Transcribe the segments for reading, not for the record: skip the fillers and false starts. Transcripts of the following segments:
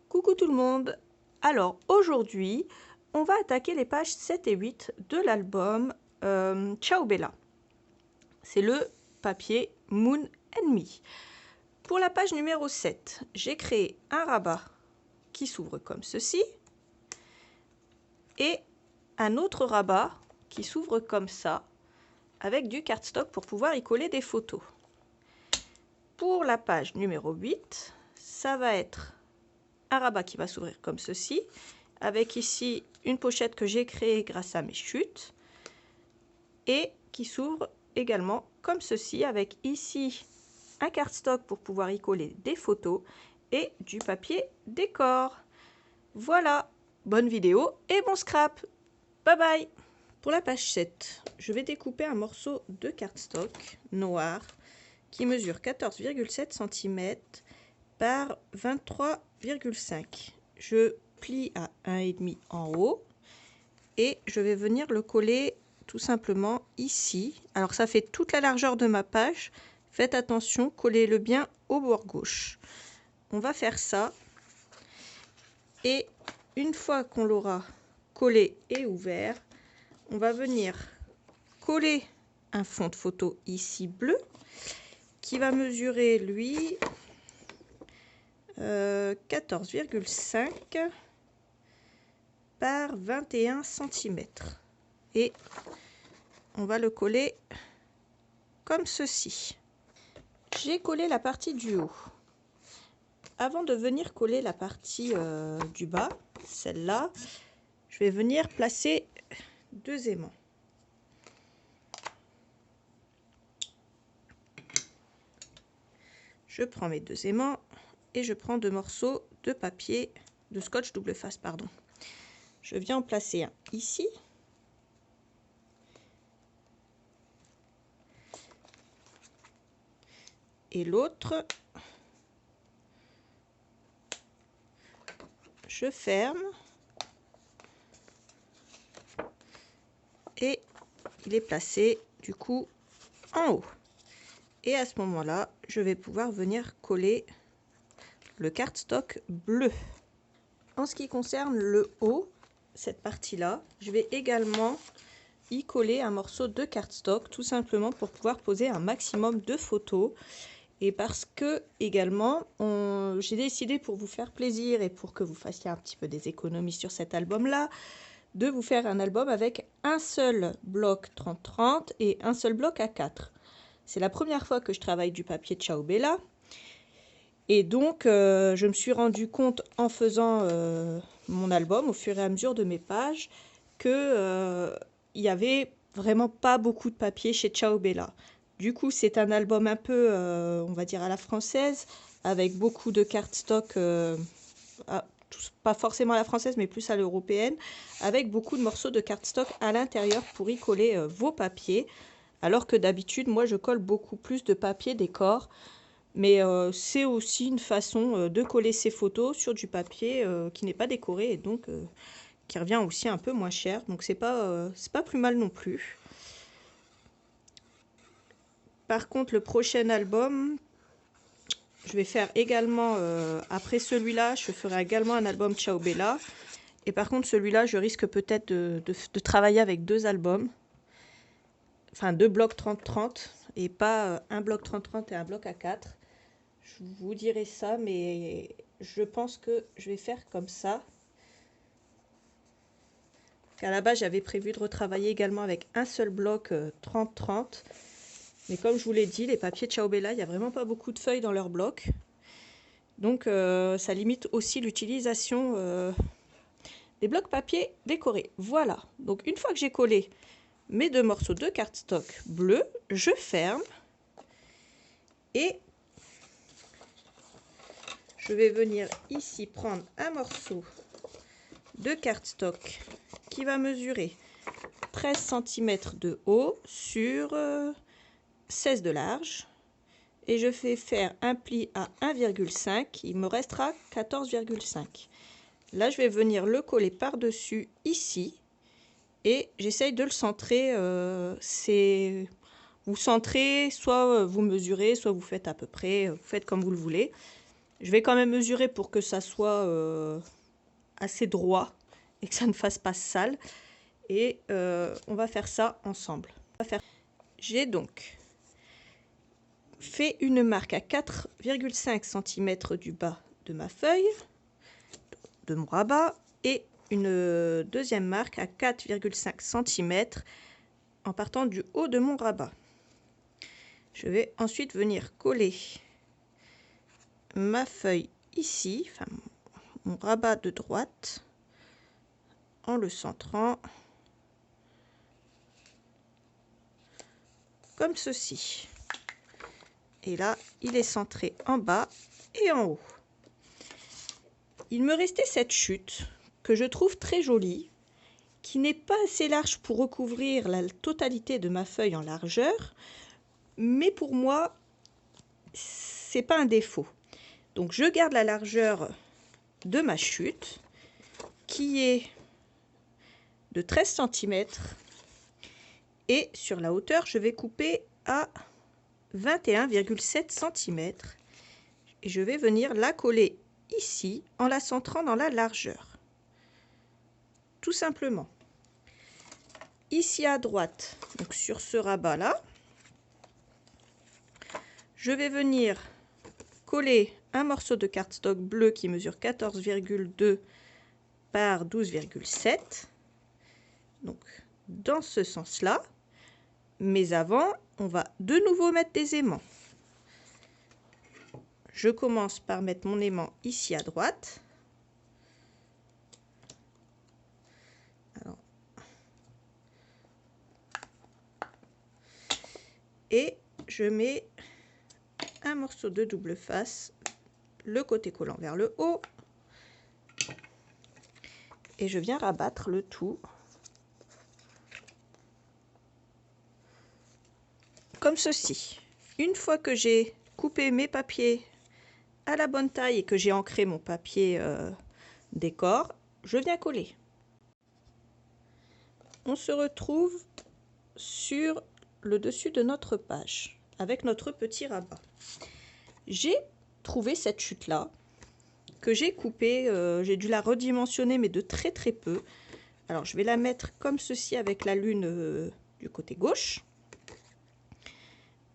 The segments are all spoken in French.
Coucou tout le monde. Alors aujourd'hui, on va attaquer les pages 7 et 8 de l'album Ciao Bella. C'est le papier Moon and Me. Pour la page numéro 7, j'ai créé un rabat qui s'ouvre comme ceci et un autre rabat qui s'ouvre comme ça avec du cardstock pour pouvoir y coller des photos. Pour la page numéro 8, ça va être un rabat qui va s'ouvrir comme ceci, avec ici une pochette que j'ai créée grâce à mes chutes, et qui s'ouvre également comme ceci, avec ici un cardstock pour pouvoir y coller des photos, et du papier décor. Voilà, bonne vidéo et bon scrap. Bye bye. Pour la page 7, je vais découper un morceau de cardstock noir qui mesure 14,7 cm par 23,5. Je plie à 1,5 en haut et je vais venir le coller tout simplement ici. Alors ça fait toute la largeur de ma page. Faites attention, collez-le bien au bord gauche. On va faire ça et une fois qu'on l'aura collé et ouvert, on va venir coller un fond de photo ici bleu qui va mesurer lui 14,5 par 21 cm. Et on va le coller comme ceci. J'ai collé la partie du haut. Avant de venir coller la partie du bas, celle-là, je vais venir placer deux aimants. Je prends mes deux aimants et je prends deux morceaux de papier, de scotch double face, pardon. Je viens en placer un ici. Et l'autre, je ferme. Et il est placé du coup en haut. Et à ce moment-là, je vais pouvoir venir coller le cardstock bleu. En ce qui concerne le haut, cette partie-là, je vais également y coller un morceau de cardstock, tout simplement pour pouvoir poser un maximum de photos. Et parce que également, j'ai décidé, pour vous faire plaisir et pour que vous fassiez un petit peu des économies sur cet album-là, de vous faire un album avec un seul bloc 30-30 et un seul bloc A4. C'est la première fois que je travaille du papier Ciao Bella. Et donc, je me suis rendu compte en faisant mon album, au fur et à mesure de mes pages, que il y avait vraiment pas beaucoup de papier chez Ciao Bella. Du coup, c'est un album un peu, on va dire, à la française, avec beaucoup de cardstock, pas forcément à la française, mais plus à l'européenne, avec beaucoup de morceaux de cardstock à l'intérieur pour y coller vos papiers. Alors que d'habitude, moi, je colle beaucoup plus de papier décor. Mais c'est aussi une façon de coller ses photos sur du papier qui n'est pas décoré et donc qui revient aussi un peu moins cher. Donc c'est pas plus mal non plus. Par contre, le prochain album, je vais faire également, après celui-là, je ferai également un album Ciao Bella. Et par contre, celui-là, je risque peut-être de travailler avec deux albums. Enfin, deux blocs 30-30 et pas un bloc 30-30 et un bloc A4. Je vous dirai ça, mais je pense que je vais faire comme ça. À la base, j'avais prévu de retravailler également avec un seul bloc 30-30. Mais comme je vous l'ai dit, les papiers Ciao Bella, il n'y a vraiment pas beaucoup de feuilles dans leur bloc. Donc, ça limite aussi l'utilisation des blocs papier décorés. Voilà. Donc, une fois que j'ai collé mes deux morceaux de cardstock bleu, je ferme. Et je vais venir ici prendre un morceau de cardstock qui va mesurer 13 cm de haut sur 16 de large. Et je fais faire un pli à 1,5. Il me restera 14,5. Là, je vais venir le coller par-dessus ici. Et j'essaye de le centrer. Vous centrez, soit vous mesurez, soit vous faites à peu près, vous faites comme vous le voulez. Je vais quand même mesurer pour que ça soit assez droit et que ça ne fasse pas sale. Et on va faire ça ensemble. J'ai donc fait une marque à 4,5 cm du bas de ma feuille, de mon rabat, et une deuxième marque à 4,5 cm en partant du haut de mon rabat. Je vais ensuite venir coller ma feuille ici, enfin mon rabat de droite, en le centrant comme ceci. Et là, il est centré en bas et en haut. Il me restait cette chute que je trouve très jolie, qui n'est pas assez large pour recouvrir la totalité de ma feuille en largeur, mais pour moi, c'est pas un défaut. Donc je garde la largeur de ma chute, qui est de 13 cm, et sur la hauteur, je vais couper à 21,7 cm, et je vais venir la coller ici en la centrant dans la largeur. Tout simplement. Ici à droite, donc sur ce rabat là, je vais venir coller un morceau de cardstock bleu qui mesure 14,2 par 12,7, donc dans ce sens là. Mais avant, on va de nouveau mettre des aimants. Je commence par mettre mon aimant ici à droite. Alors, et je mets un morceau de double face, le côté collant vers le haut, et je viens rabattre le tout comme ceci. Une fois que j'ai coupé mes papiers à la bonne taille et que j'ai ancré mon papier décor, je viens coller. On se retrouve sur le dessus de notre page avec notre petit rabat. J'ai trouvé cette chute là que j'ai coupée, j'ai dû la redimensionner mais de très peu. Alors je vais la mettre comme ceci avec la lune du côté gauche.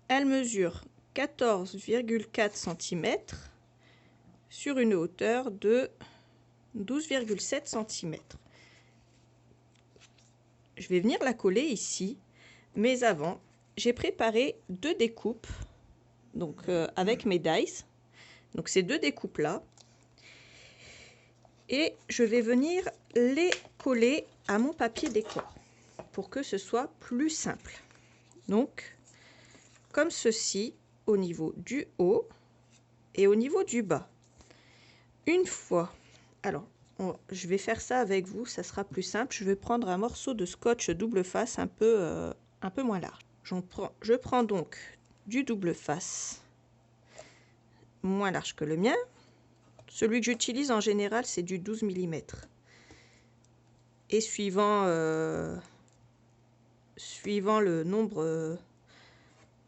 Elle mesure 14,4 cm sur une hauteur de 12,7 cm. Je vais venir la coller ici, mais avant, j'ai préparé deux découpes, donc avec mes dies. Donc ces deux découpes là, et je vais venir les coller à mon papier décor pour que ce soit plus simple. Donc comme ceci au niveau du haut et au niveau du bas. Une fois, alors je vais faire ça avec vous, ça sera plus simple. Je vais prendre un morceau de scotch double face un peu moins large. Je prends donc du double face moins large que le mien. Celui que j'utilise en général, c'est du 12 mm. Et suivant le nombre,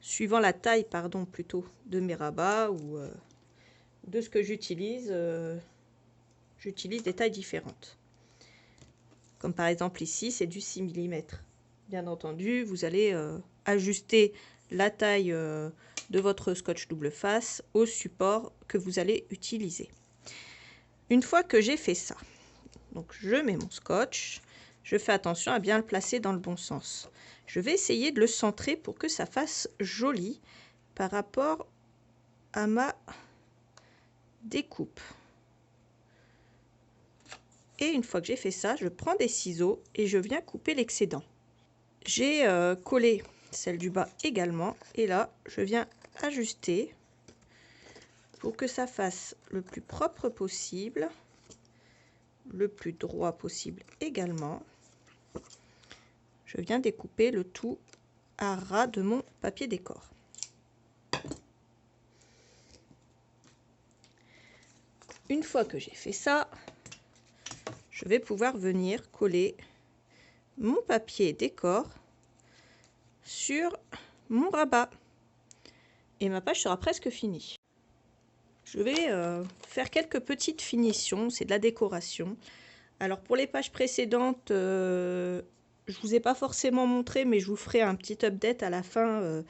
suivant la taille, pardon, plutôt, de mes rabats ou de ce que j'utilise, j'utilise des tailles différentes. Comme par exemple ici, c'est du 6 mm. Bien entendu, vous allez ajuster la taille de votre scotch double face au support que vous allez utiliser. Une fois que j'ai fait ça, donc je mets mon scotch, je fais attention à bien le placer dans le bon sens. Je vais essayer de le centrer pour que ça fasse joli par rapport à ma découpe. Et une fois que j'ai fait ça, je prends des ciseaux et je viens couper l'excédent. J'ai collé celle du bas également, et là je viens ajuster pour que ça fasse le plus propre possible, le plus droit possible également. Je viens découper le tout à ras de mon papier décor. Une fois que j'ai fait ça, je vais pouvoir venir coller mon papier décor sur mon rabat et ma page sera presque finie. Je vais faire quelques petites finitions, c'est de la décoration. Alors pour les pages précédentes, je vous ai pas forcément montré, mais je vous ferai un petit update à la fin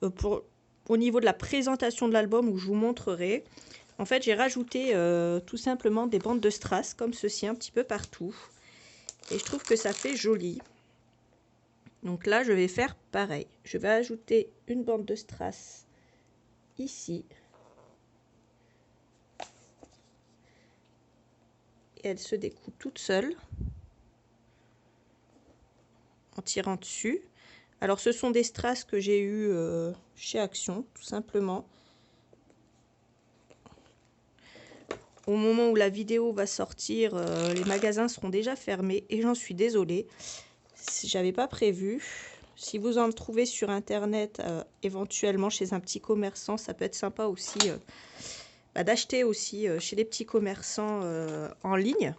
au niveau de la présentation de l'album où je vous montrerai. En fait, j'ai rajouté tout simplement des bandes de strass comme ceci un petit peu partout. Et je trouve que ça fait joli. Donc là, je vais faire pareil. Je vais ajouter une bande de strass ici. Et elle se découpe toute seule en tirant dessus. Alors ce sont des strass que j'ai eu chez Action, tout simplement. Au moment où la vidéo va sortir, les magasins seront déjà fermés et j'en suis désolée. J'avais pas prévu. Si vous en trouvez sur internet, éventuellement chez un petit commerçant, ça peut être sympa aussi d'acheter aussi chez les petits commerçants en ligne.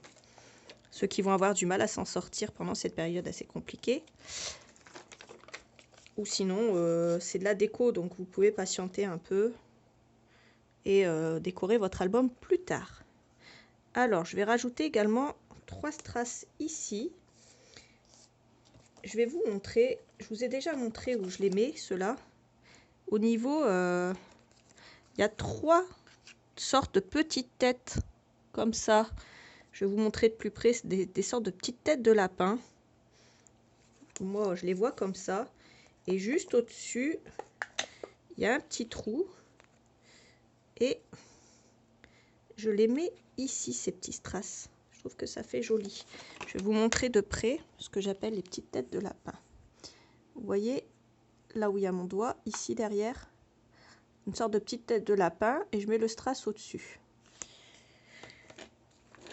Ceux qui vont avoir du mal à s'en sortir pendant cette période assez compliquée. Ou sinon, c'est de la déco, donc vous pouvez patienter un peu et décorer votre album plus tard. Alors, je vais rajouter également 3 strass ici. Je vais vous montrer, je vous ai déjà montré où je les mets, ceux-là. Au niveau, il y a 3 sortes de petites têtes, comme ça. Je vais vous montrer de plus près, des sortes de petites têtes de lapin. Moi, je les vois comme ça. Et juste au-dessus, il y a un petit trou. Et je les mets ici, ces petits strass. Je trouve que ça fait joli. Je vais vous montrer de près ce que j'appelle les petites têtes de lapin. Vous voyez, là où il y a mon doigt, ici derrière, une sorte de petite tête de lapin. Et je mets le strass au-dessus.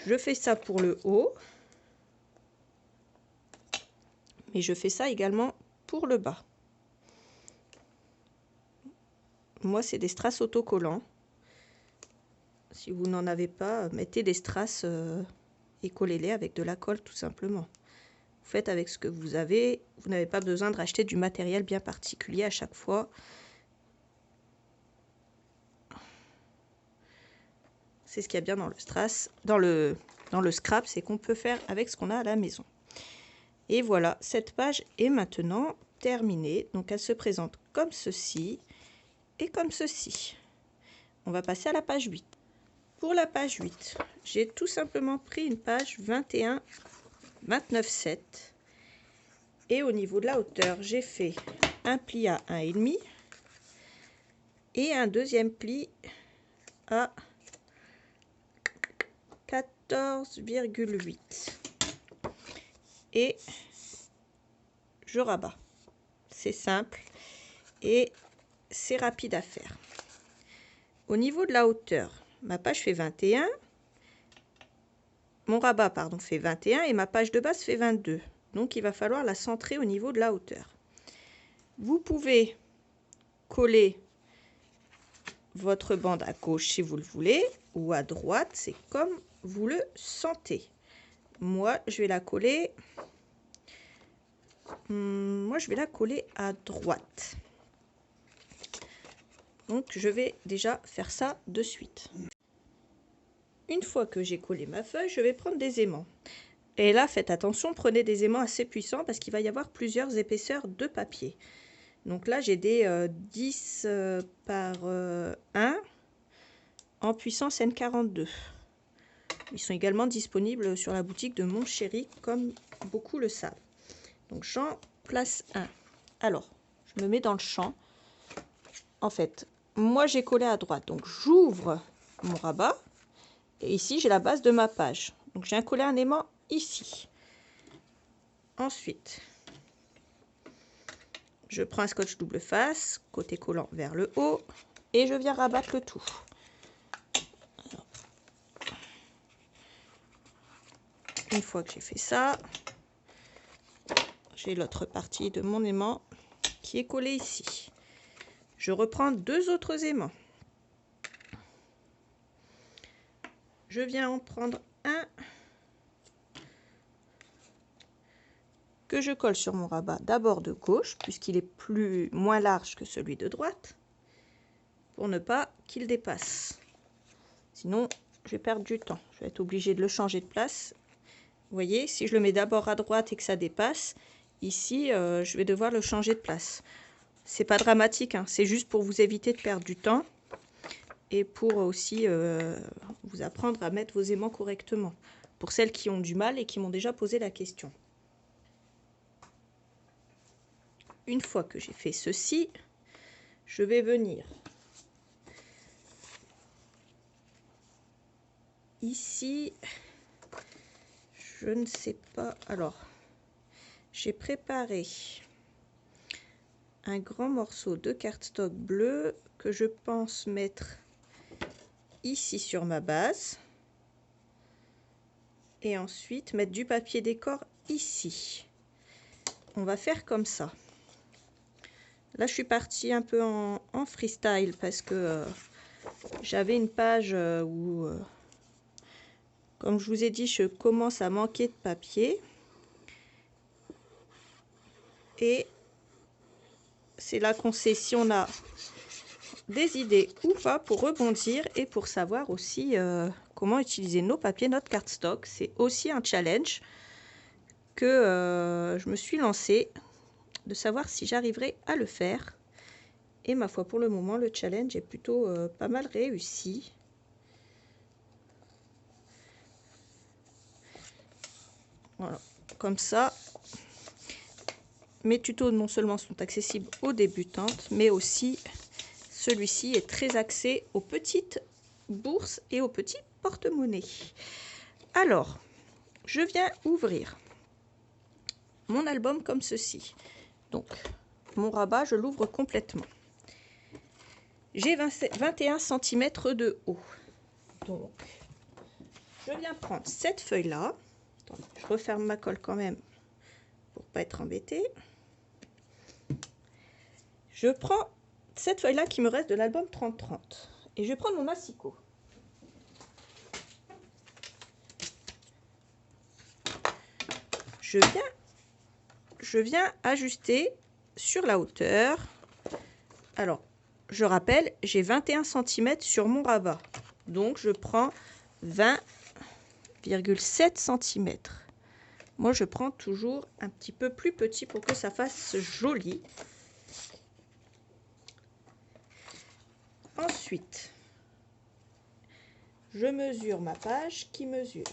Je fais ça pour le haut. Mais je fais ça également pour le bas. Moi, c'est des strass autocollants. Si vous n'en avez pas, mettez des strass et collez-les avec de la colle tout simplement. Vous faites avec ce que vous avez. Vous n'avez pas besoin de racheter du matériel bien particulier à chaque fois. C'est ce qu'il y a bien dans le strass, dans le scrap, c'est qu'on peut faire avec ce qu'on a à la maison. Et voilà, cette page est maintenant terminée. Donc elle se présente comme ceci et comme ceci. On va passer à la page 8. Pour la page 8, j'ai tout simplement pris une page 21, 29,7. Et au niveau de la hauteur, j'ai fait un pli à 1,5 et un deuxième pli à 14,8. Et je rabats. C'est simple et c'est rapide à faire. Au niveau de la hauteur, ma page fait 21. Mon rabat, pardon, fait 21 et ma page de base fait 22. Donc, il va falloir la centrer au niveau de la hauteur. Vous pouvez coller votre bande à gauche si vous le voulez ou à droite, c'est comme vous le sentez. Moi, je vais la coller. À droite. Donc, je vais déjà faire ça de suite. Une fois que j'ai collé ma feuille, je vais prendre des aimants. Et là, faites attention, prenez des aimants assez puissants parce qu'il va y avoir plusieurs épaisseurs de papier. Donc là, j'ai des 10 par 1 en puissance N42. Ils sont également disponibles sur la boutique de Mon Chéri, comme beaucoup le savent. Donc, j'en place un. Alors, je me mets dans le champ. En fait, moi, j'ai collé à droite. Donc, j'ouvre mon rabat. Et ici, j'ai la base de ma page. Donc, j'ai collé un aimant ici. Ensuite, je prends un scotch double face, côté collant vers le haut, et je viens rabattre le tout. Alors, une fois que j'ai fait ça, j'ai l'autre partie de mon aimant qui est collée ici. Je reprends 2 autres aimants. Je viens en prendre un que je colle sur mon rabat d'abord de gauche, puisqu'il est moins large que celui de droite, pour ne pas qu'il dépasse. Sinon, je vais perdre du temps. Je vais être obligée de le changer de place. Vous voyez, si je le mets d'abord à droite et que ça dépasse, ici, je vais devoir le changer de place. C'est pas dramatique, hein, c'est juste pour vous éviter de perdre du temps et pour aussi vous apprendre à mettre vos aimants correctement. Pour celles qui ont du mal et qui m'ont déjà posé la question. Une fois que j'ai fait ceci, je vais venir ici. Je ne sais pas. Alors, j'ai préparé un grand morceau de cardstock bleu que je pense mettre ici sur ma base. Et ensuite mettre du papier décor ici. On va faire comme ça. Là, je suis partie un peu en freestyle parce que j'avais une page où, comme je vous ai dit, je commence à manquer de papier. Et c'est là qu'on sait si on a des idées ou pas pour rebondir et pour savoir aussi comment utiliser nos papiers, notre cardstock. C'est aussi un challenge que je me suis lancée, de savoir si j'arriverai à le faire. Et ma foi, pour le moment, le challenge est plutôt pas mal réussi. Voilà, comme ça, mes tutos non seulement sont accessibles aux débutantes, mais aussi celui-ci est très axé aux petites bourses et aux petits porte-monnaie. Alors, je viens ouvrir mon album comme ceci. Donc, mon rabat, je l'ouvre complètement. J'ai 21 cm de haut. Donc, je viens prendre cette feuille-là. Je referme ma colle quand même pour pas être embêtée. Je prends cette feuille-là qui me reste de l'album 30-30 et je vais prendre mon massicot. Je viens ajuster sur la hauteur. Alors, je rappelle, j'ai 21 cm sur mon rabat. Donc, je prends 20,7 cm. Moi, je prends toujours un petit peu plus petit pour que ça fasse joli. Ensuite, je mesure ma page qui mesure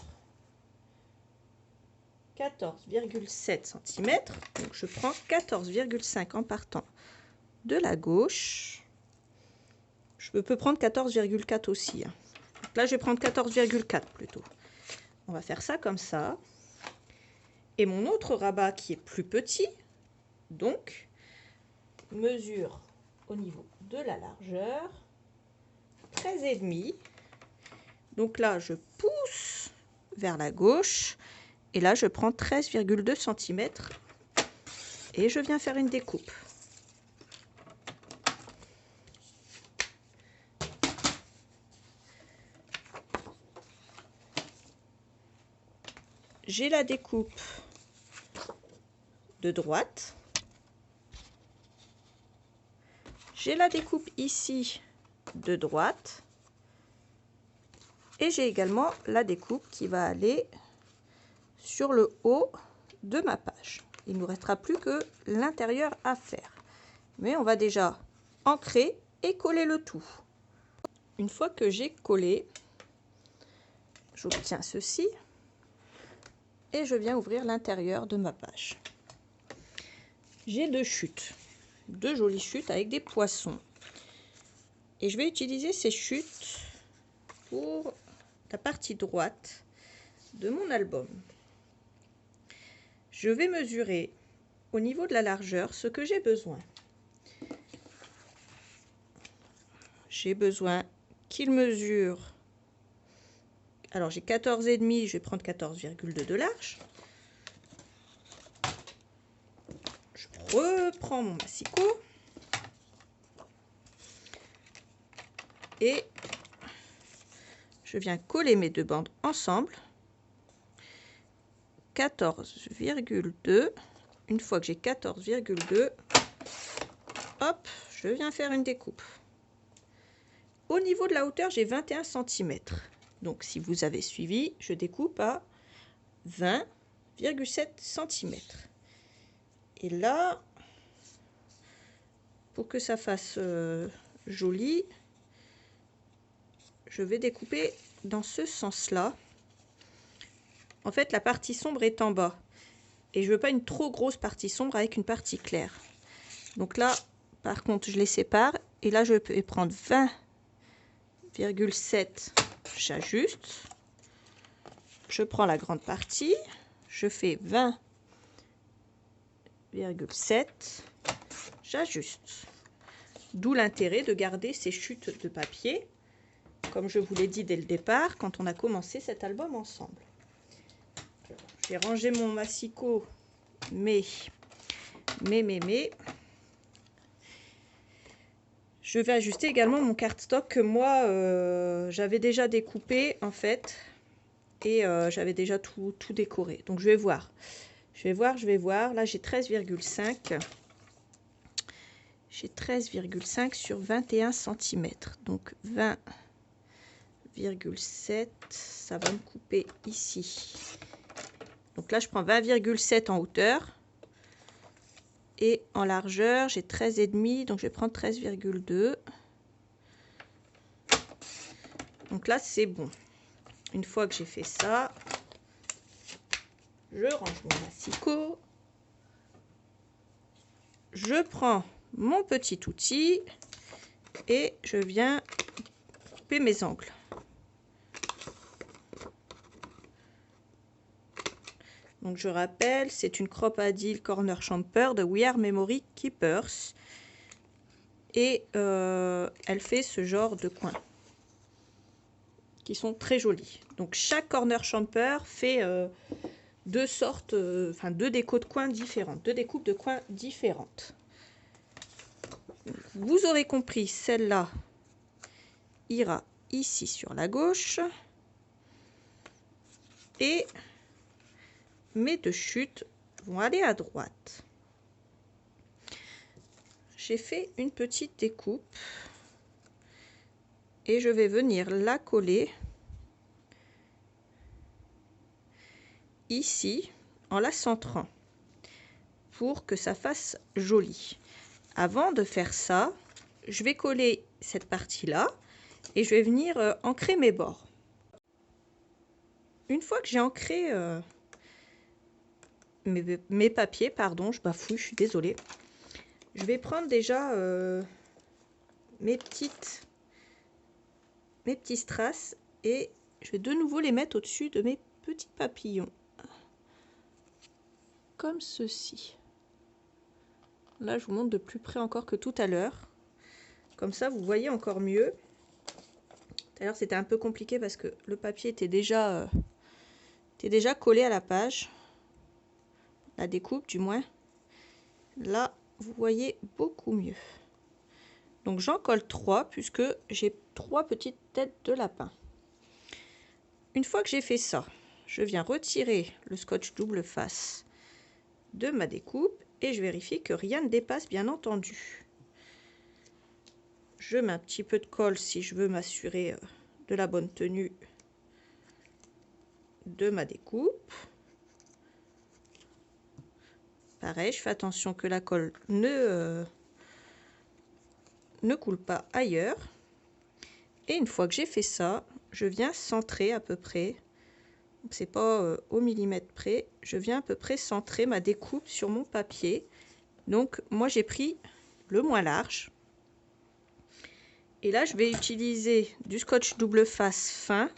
14,7 cm. Donc, je prends 14,5 en partant de la gauche. Je peux prendre 14,4 aussi. Hein. Là, je vais prendre 14,4 plutôt. On va faire ça comme ça. Et mon autre rabat qui est plus petit, donc, mesure au niveau de la largeur 13,5. Donc là, je pousse vers la gauche. Et là, je prends 13,2 cm. Et je viens faire une découpe. J'ai la découpe de droite. J'ai la découpe ici de droite. Et j'ai également la découpe qui va aller sur le haut de ma page. Il ne nous restera plus que l'intérieur à faire. Mais on va déjà ancrer et coller le tout. Une fois que j'ai collé, j'obtiens ceci. Et je viens ouvrir l'intérieur de ma page. J'ai deux chutes. Deux jolies chutes avec des poissons. Et je vais utiliser ces chutes pour la partie droite de mon album. Je vais mesurer au niveau de la largeur ce que j'ai besoin. J'ai besoin qu'il mesure. Alors j'ai 14,5, je vais prendre 14,2 de large. Je reprends mon massicot. Et je viens coller mes deux bandes ensemble. 14,2. Une fois que j'ai 14,2, hop, je viens faire une découpe. au niveau de la hauteur, j'ai 21 cm. Donc si vous avez suivi, je découpe à 20,7 cm. Et là, pour que ça fasse joli, je vais découper dans ce sens-là. En fait, la partie sombre est en bas. Et je veux pas une trop grosse partie sombre avec une partie claire. Donc là, par contre, je les sépare. Et là, je vais prendre 20,7, j'ajuste. Je prends la grande partie. Je fais 20,7, j'ajuste. D'où l'intérêt de garder ces chutes de papier, comme je vous l'ai dit dès le départ, quand on a commencé cet album ensemble. J'ai rangé mon massicot, mais je vais ajuster également mon cardstock que moi j'avais déjà découpé en fait, et j'avais déjà tout décoré. Donc je vais voir. Là j'ai 13,5. J'ai 13,5 sur 21 cm. Donc 20,7, ça va me couper ici. Donc là, je prends 20,7 en hauteur. Et en largeur, j'ai 13,5, donc je vais prendre 13,2. Donc là, c'est bon. Une fois que j'ai fait ça, je range mon massicot. Je prends mon petit outil et je viens couper mes angles. Donc je rappelle, c'est une Crop-A-Dil Corner Chamfer de We Are Memory Keepers. Et elle fait ce genre de coins qui sont très jolis. Donc chaque Corner Chamfer fait deux sortes, deux décos de coins différentes, deux découpes de coins différentes. Vous aurez compris, celle-là ira ici sur la gauche. Et mes deux chutes vont aller à droite. J'ai fait une petite découpe et je vais venir la coller ici en la centrant pour que ça fasse joli. Avant de faire ça, je vais coller cette partie-là et je vais venir ancrer mes bords. Une fois que j'ai ancré mes papiers, pardon, je bafouille, je suis désolée. Je vais prendre déjà mes petits strass et je vais de nouveau les mettre au-dessus de mes petits papillons. Comme ceci. Là, je vous montre de plus près encore que tout à l'heure. Comme ça, vous voyez encore mieux. Tout à l'heure, c'était un peu compliqué parce que le papier était déjà collé à la page. La découpe, du moins. Là, vous voyez beaucoup mieux. Donc, j'en colle 3 puisque j'ai 3 petites têtes de lapin. Une fois que j'ai fait ça, je viens retirer le scotch double face de ma découpe et je vérifie que rien ne dépasse, bien entendu. Je mets un petit peu de colle si je veux m'assurer de la bonne tenue de ma découpe. Pareil, je fais attention que la colle ne coule pas ailleurs. Et une fois que j'ai fait ça, je viens centrer à peu près. C'est pas au millimètre près. Je viens à peu près centrer ma découpe sur mon papier. Donc moi j'ai pris le moins large. Et là je vais utiliser du scotch double face fin.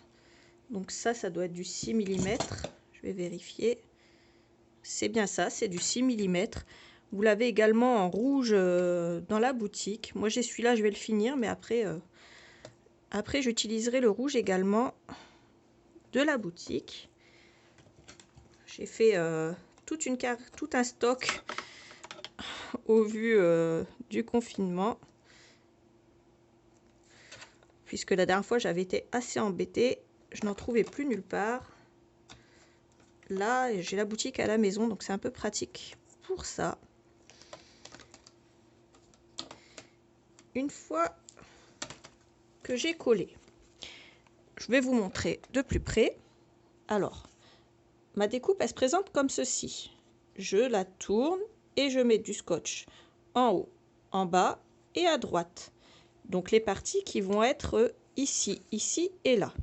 Donc ça doit être du 6 mm. Je vais vérifier. C'est bien ça, c'est du 6 mm. Vous l'avez également en rouge dans la boutique. Moi j'ai celui-là, je vais le finir, mais après j'utiliserai le rouge également de la boutique. J'ai fait tout un stock au vu du confinement. Puisque la dernière fois j'avais été assez embêtée, je n'en trouvais plus nulle part. Là, j'ai la boutique à la maison, donc c'est un peu pratique pour ça. Une fois que j'ai collé. Je vais vous montrer de plus près. Alors, ma découpe, elle se présente comme ceci. Je la tourne et je mets du scotch en haut, en bas et à droite. Donc les parties qui vont être ici, ici et là.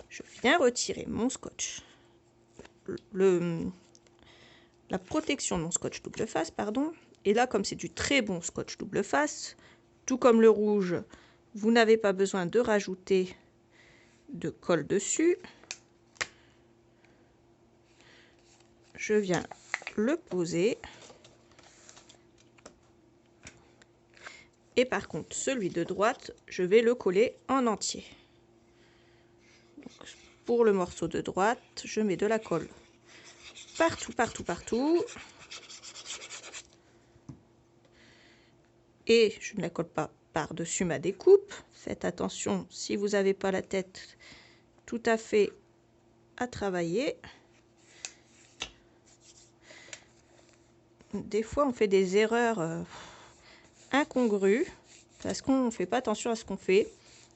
Je viens retirer mon scotch. La protection de mon scotch double face, pardon. Et là, comme c'est du très bon scotch double face, tout comme le rouge, vous n'avez pas besoin de rajouter de colle dessus. Je viens le poser. Et par contre, celui de droite, je vais le coller en entier. Donc, pour le morceau de droite, je mets de la colle partout, partout, partout. Et je ne la colle pas par-dessus ma découpe. Faites attention, si vous n'avez pas la tête tout à fait à travailler. Des fois, on fait des erreurs incongrues parce qu'on ne fait pas attention à ce qu'on fait.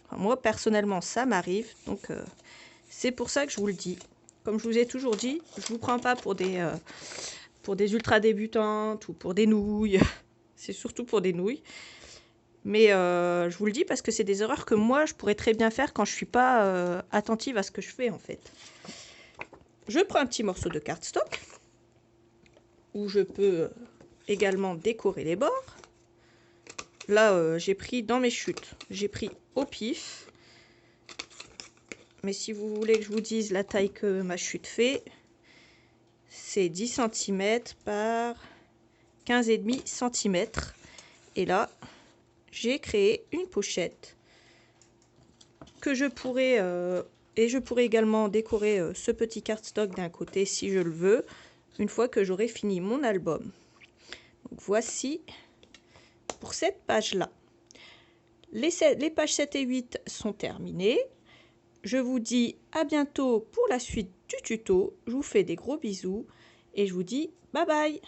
Enfin, moi, personnellement, ça m'arrive. Donc, c'est pour ça que je vous le dis. Comme je vous ai toujours dit, je ne vous prends pas pour des ultra débutantes ou pour des nouilles. C'est surtout pour des nouilles. Mais je vous le dis parce que c'est des erreurs que moi, je pourrais très bien faire quand je ne suis pas attentive à ce que je fais, en fait. Je prends un petit morceau de cardstock où je peux également décorer les bords. Là, j'ai pris dans mes chutes, j'ai pris au pif. Mais si vous voulez que je vous dise la taille que ma chute fait, c'est 10 cm par 15,5 cm. Et là, j'ai créé une pochette que je pourrais... et je pourrais également décorer ce petit cardstock d'un côté si je le veux, une fois que j'aurai fini mon album. Donc voici pour cette page-là. Les pages 7 et 8 sont terminées. Je vous dis à bientôt pour la suite du tuto. Je vous fais des gros bisous et je vous dis bye bye.